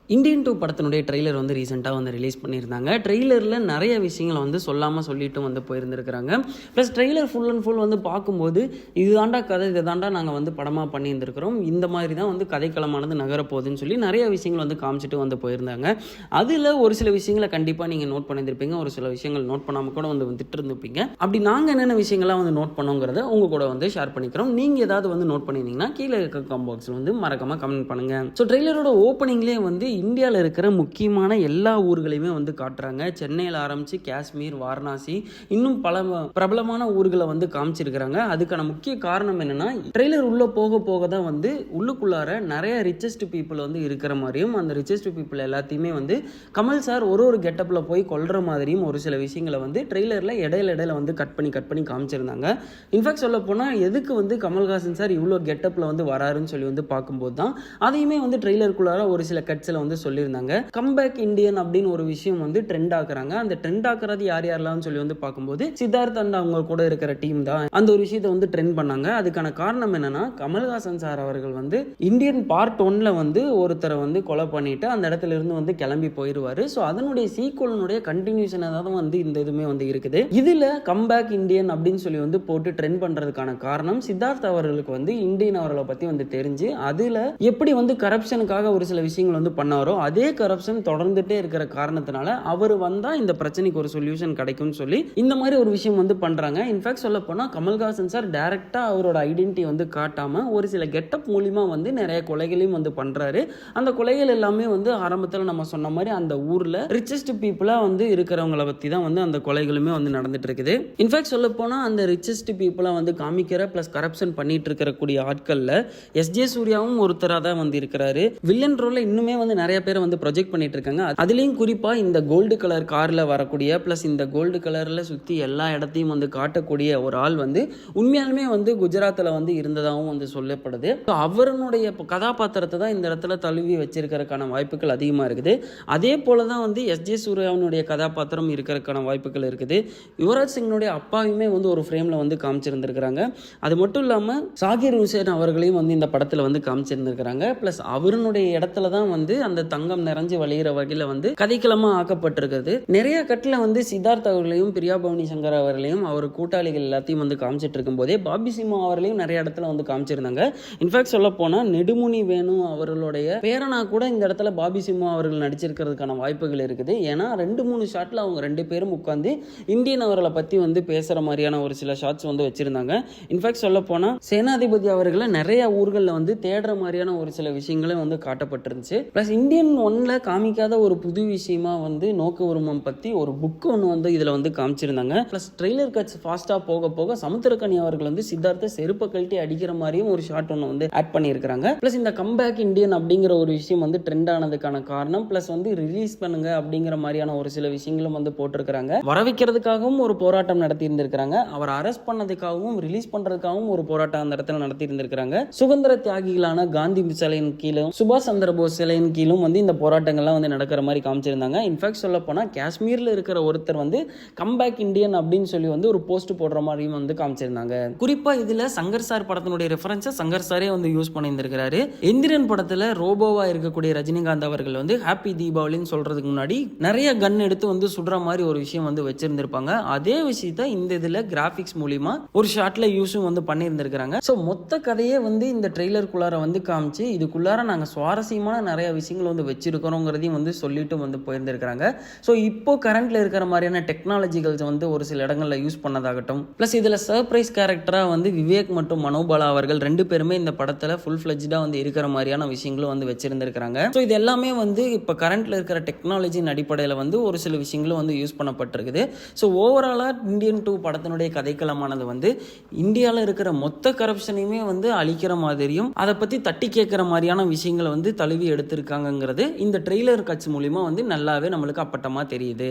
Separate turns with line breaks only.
Indian 2 படத்தினுடைய trailer வந்து ரீசெண்டாக வந்து ரிலீஸ் பண்ணியிருந்தாங்க. ட்ரெய்லரில் நிறைய விஷயங்களை வந்து சொல்லாமல் சொல்லிட்டும் வந்து போயிருந்திருக்கிறாங்க. Plus trailer full and full வந்து பார்க்கும்போது இது தாண்டா கதை, இதை தாண்டா நாங்கள் வந்து படமாக பண்ணியிருந்திருக்கிறோம், இந்த மாதிரி தான் வந்து கதைக்களமானது நகரப்போகுதுன்னு சொல்லி நிறைய விஷயங்கள் வந்து காமிச்சிட்டு வந்து போயிருந்தாங்க. அதில் ஒரு சில விஷயங்களை கண்டிப்பாக நீங்கள் நோட் பண்ணியிருந்திருப்பீங்க, ஒரு சில விஷயங்கள் நோட் பண்ணாமல் கூட வந்து வந்துட்டு இருந்திருப்பீங்க. அப்படி நாங்கள் என்னென்ன விஷயங்கள்லாம் வந்து நோட் பண்ணோங்கிறத உங்கள் கூட வந்து ஷேர் பண்ணிக்கிறோம். நீங்கள் ஏதாவது வந்து நோட் பண்ணியிருந்தீங்கன்னா கீழே இருக்க காமெண்ட் பாக்ஸில் வந்து மறக்காமல் கமெண்ட் பண்ணுங்கள். ஸோ ட்ரெய்லரோட ஓப்பனிங்லேயே வந்து இந்தியாவில் இருக்கிற முக்கியமான எல்லா ஊர்களையுமே வந்து காட்டுறாங்க. சென்னையில் ஆரம்பித்து காஷ்மீர், வாரணாசி, இன்னும் பல பிரபலமான ஊர்களை வந்து காமிச்சிருக்கிறாங்க. அதுக்கான முக்கிய காரணம் என்னன்னா, ட்ரெய்லர் உள்ள போக போக தான் வந்து உள்ளுக்குள்ளார நிறைய ரிச்சஸ்ட் பீப்புள் வந்து இருக்கிற மாதிரியும், அந்த ரிச்சஸ்ட் பீப்புள் எல்லாத்தையுமே வந்து கமல் சார் ஒரு கெட்டப்பில் போய் கொல்ற மாதிரியும் ஒரு சில விஷயங்களை வந்து ட்ரெய்லரில் இடையில வந்து கட் பண்ணி காமிச்சிருந்தாங்க. இன்ஃபேக்ட் சொல்ல போனால் எதுக்கு வந்து கமல்ஹாசன் சார் இவ்வளோ கெட்டப்பில் வந்து வராருன்னு சொல்லி வந்து பார்க்கும்போது தான் அதையுமே வந்து ட்ரெய்லருக்குள்ளார ஒரு சில கட்ஸில் வந்து சொல்லியிருந்தாங்க. கம்பேக் இந்தியன் அப்படின்னு ஒரு விஷயம் வந்து ட்ரெண்ட் ஆக்குறாங்க. அந்த ட்ரெண்ட் ஆக்குறது யாரெல்லாம் சொல்லி வந்து பார்க்கும்போது சித்தார்த் அண்ட் அவங்க கூட இருக்கிற டீம் தான் அந்த ஒரு விஷயத்தை வந்து ட்ரெண்ட் பண்ணாங்க. அதுக்கான காரணம் என்னன்னா, கமல்ஹாசன் சார் அவர்கள் வந்து இந்தியன் பார்ட் 1ல வந்து ஒருத்தரை வந்து கொலை பண்ணிட்டு அந்த இடத்துல இருந்து வந்து கிளம்பி போயிடுவாரு. ஸோ அதனுடைய சீக்வலினுடைய கண்டினியூஷனாக தான் வந்து இந்த இதுவுமே வந்து இருக்குது. இதுல கம்பேக் இந்தியன் அப்படின்னு சொல்லி வந்து போட்டு ட்ரெண்ட் பண்றதுக்கான காரணம், சித்தார்த் அவர்களுக்கு வந்து இந்தியன் அவர்களை பத்தி வந்து தெரிஞ்சு அதுல எப்படி வந்து கரப்ஷனுக்காக ஒரு சில விஷயங்கள் வந்து பண்ணாரோ அதே கரப்ஷன் தொடர்ந்துட்டே இருக்கிற காரணத்தினால அவர் வந்தா இந்த பிரச்சனைக்கு ஒரு சொல்யூஷன் கிடைக்கும்னு சொல்லி இந்த மாதிரி ஒரு விஷயம் வந்து பண்றாங்க. இன்ஃபேக்ட் சொல்ல போனா கமல்ஹாசன் சார் டைரக்டா அவரோட ஐடென்டிட்டி வந்து காட்டாம ஒரு சில கெட்டப் மூலியமா வந்து நிறைய கொலைகளையும் வந்து பண்றாரு. அந்த கொலைகள் எல்லாமே வந்து ஆரம்பத்தில் நம்ம சொன்ன மாதிரி அந்த ஊர்ல ரிச்சஸ்ட் பீப்புளா வந்து இருக்கிறவங்களை பத்தி தான் வந்து அந்த கொலைகளுமே வந்து நடந்துட்டு இருக்குது. இன்ஃபேக்ட் சொல்ல போனா அந்த ரிச்சஸ்ட் பீப்புளா வந்து காமிக்கிற பிளஸ் கரப்ஷன் பண்ணிட்டு இருக்கக்கூடிய ஆட்கள்ல எஸ்.ஜே. சூர்யாவும் ஒருத்தரா தான் வந்து இருக்கிறாரு. வில்லன் ரோல்ல இன்னுமே வந்து நிறைய பேர் வந்து ப்ரொஜெக்ட் பண்ணிட்டு இருக்காங்க. அதுலயும் குறிப்பா இந்த கோல்டு கலர் கார்ல வரக்கூடிய பிளஸ் இந்த கோல்டு கலர்ல சுத்தி எல்லா இடத்தையும் வந்து காட்டக்கூடிய ஒரு ஆள் வந்து உண்மையாலுமே வந்து குஜராத்ல வந்து இருந்ததாகவும் வந்து சொல்லப்படுது. அவருடைய கதாபாத்திரத்தை தான் இந்த இடத்துல தழுவி வச்சிருக்கிறதுக்கான வாய்ப்புகள் அதிகமா இருக்குது. அதே போலதான் வந்து எஸ்.ஜே. சூர்யாவுடைய கதாபாத்திரம் இருக்கிறதுக்கான வாய்ப்புகள் இருக்குது. யுவராஜ் சிங்கனுடைய அப்பாவுமே வந்து ஒரு ஃப்ரேம்ல வந்து காமிச்சிருந்திருக்கிறாங்க. அது மட்டும் இல்லாம சாகிர் ஹுசேன் அவர்களையும் வந்து இந்த படத்துல வந்து காமிச்சிருந்திருக்கிறாங்க. பிளஸ் அவருடைய இடத்துல தான் வந்து அந்த தங்கம் நிறைஞ்சு வழிகிற வகையில வந்து கதைக்களமா ஆக்கப்பட்டிருக்கிறது. நிறைய கட்டில வந்து சித்தார்த் அவர்களையும் பிரியா பவானி சங்கர் அவர்களையும் அவர் கூட்டாளிகள் எல்லாத்தையும் வந்து காமிச்சிட்டு இருக்கும் போதே பாபி சிம்மா அவர்களையும் நிறைய இடத்துல வந்து காமிச்சிருந்தாங்க. இன்ஃபேக்ட் சொல்ல போனா நெடுமுனி வேணு அவர்களுடைய பேரனா கூட இந்த இடத்துல பாபி சிம்மா அவர்கள் நடிச்சிருக்கிறதுக்கான வாய்ப்புகள் இருக்குது. ஏன்னா 2-3 ஷாட்ல அவங்க 2 பேரும் உட்கார்ந்து இந்தியன் அவர்களை பத்தி வந்து பேசுற மாதிரியான ஒரு சில ஷாட்ஸ் வந்து வச்சிருந்தாங்க. இன்ஃபேக்ட் சொல்ல போனா சேனாதிபதி அவர்களை நிறைய ஊர்களில் வந்து தேடுற மாதிரியான ஒரு சில விஷயங்களும் வந்து காட்டப்பட்டிருந்துச்சு. பிளஸ் இந்தியன் 1ல காமிக்காத ஒரு புது விஷயமா வந்து நோக்க உருவம் பத்தி ஒரு புக் ஒன்று வந்து இதுல வந்து காமிச்சிருந்தாங்க. பிளஸ் ட்ரெய்லர் கட்ஸ் ஃபாஸ்டா போக போக சமுத்திரக்கனி அவர்கள் வந்து சித்தார்த்த செருப்ப கழட்டி அடிக்கிற மாதிரியும் ஒரு ஷாட் ஒன்று வந்து ஆட் பண்ணியிருக்காங்க. பிளஸ் இந்த கம்பேக் இந்தியன் அப்படிங்கிற ஒரு விஷயம் வந்து ட்ரெண்ட் ஆனதுக்கான காரணம் பிளஸ் வந்து ரிலீஸ் பண்ணுங்க அப்படிங்கிற மாதிரியான ஒரு சில விஷயங்களும் வந்து போட்டிருக்கிறாங்க. வர வைக்கிறதுக்காகவும் ஒரு போராட்டம் நடத்தி இருந்திருக்காங்க. அவர் அரெஸ்ட் பண்ணதுக்காகவும் ரிலீஸ் பண்றதுக்காகவும் ஒரு போராட்டம் அந்த இடத்துல நடத்தி இருந்திருக்காங்க. சுதந்திர தியாகிகளான காந்தி சிலையின் கீழும் சுபாஷ் சந்திர போஸ் சிலையின் கீழும் வந்து இந்த போராட்டங்கள்லாம் வந்து நடக்கிற மாதிரி காமிச்சிருந்தாங்க. இன்ஃபேக்ட் சொல்ல போனா காஷ்மீர்ல இருக்கிற ஒருத்தர் வந்து கம்பேக் இந்தியன் அப்படின்னு சொல்லி வந்து ஒரு போஸ்ட் போடுற மாதிரியும் வந்து காமிச்சிருந்தாங்க. குறிப்பா இதுல சங்கர் சார் படத்தினுடைய ரெஃபரன்ஸை சங்கர் சாரே வந்து யூஸ் பண்ணியிருந்திருக்கிறாரு. எந்திரன் படத்துல ரோபோவா இருக்கக்கூடிய ரஜினிகாந்த் அவர்கள் வந்து ஹாப்பி தீபாவளின்னு சொல்றதுக்கு முன்னாடி நிறைய கன் எடுத்து வந்து சுடுற மாதிரி ஒரு விஷயம் வந்து வச்சிருந்திருப்பாங்க. அதே விஷயத்த இந்த இதுல கிராபிக்ஸ் மூலியமா ஒரு ஷாட்ல யூஸும் வந்து பண்ணியிருந்திருக்காங்க. ஸோ மொத்த கதையே வந்து இந்த ட்ரெய்லருக்குள்ளார வந்து காமிச்சு இதுக்குள்ளார நாங்கள் சுவாரஸ்யமான நிறைய விஷயங்கள் வந்து வச்சிருக்கிறோங்கிறதையும் வந்து சொல்லிட்டு வந்து போயிருந்திருக்கிறாங்க. ஸோ இப்போ கரண்ட்ல இருக்கிற மாதிரியான டெக்னாலஜிகள்ஸ் வந்து ஒரு சில இடங்களில் யூஸ் பண்ணதாகட்டும். பிளஸ் இதில் சர்ப்ரைஸ் கேரக்டராக வந்து விவேக் மற்றும் மனோபாலா அவர்கள் 2 பேருமே இந்த படத்தில் ஃபுல் ஃபிளெஜ்டாக வந்து இருக்கிற மாதிரியான விஷயங்களும் வந்து வச்சிருந்திருக்கிறாங்க. ஸோ இது எல்லாமே வந்து இப்போ கரண்ட்ல இருக்கிற டெக்னாலஜியின் அடிப்படையில் வந்து ஒரு சில விஷயங்களும் வந்து யூஸ் பண்ணப்பட்டிருக்குது. ஸோ ஓவராலாக இந்தியன் 2 படத்தினுடைய கதைக்களமானது வந்து இந்தியாவில் இருக்கிற மொத்த கரப்ஷனையுமே வந்து அழிக்கிற மாதிரியும் அதை பற்றி தட்டி கேட்குற மாதிரியான விஷயங்களை வந்து தழுவி எடுத்திருக்காங்கிறது இந்த ட்ரெய்லர் கட்சி மூலிமா வந்து நல்லாவே நம்மளுக்கு அப்பட்டமாக தெரியுது.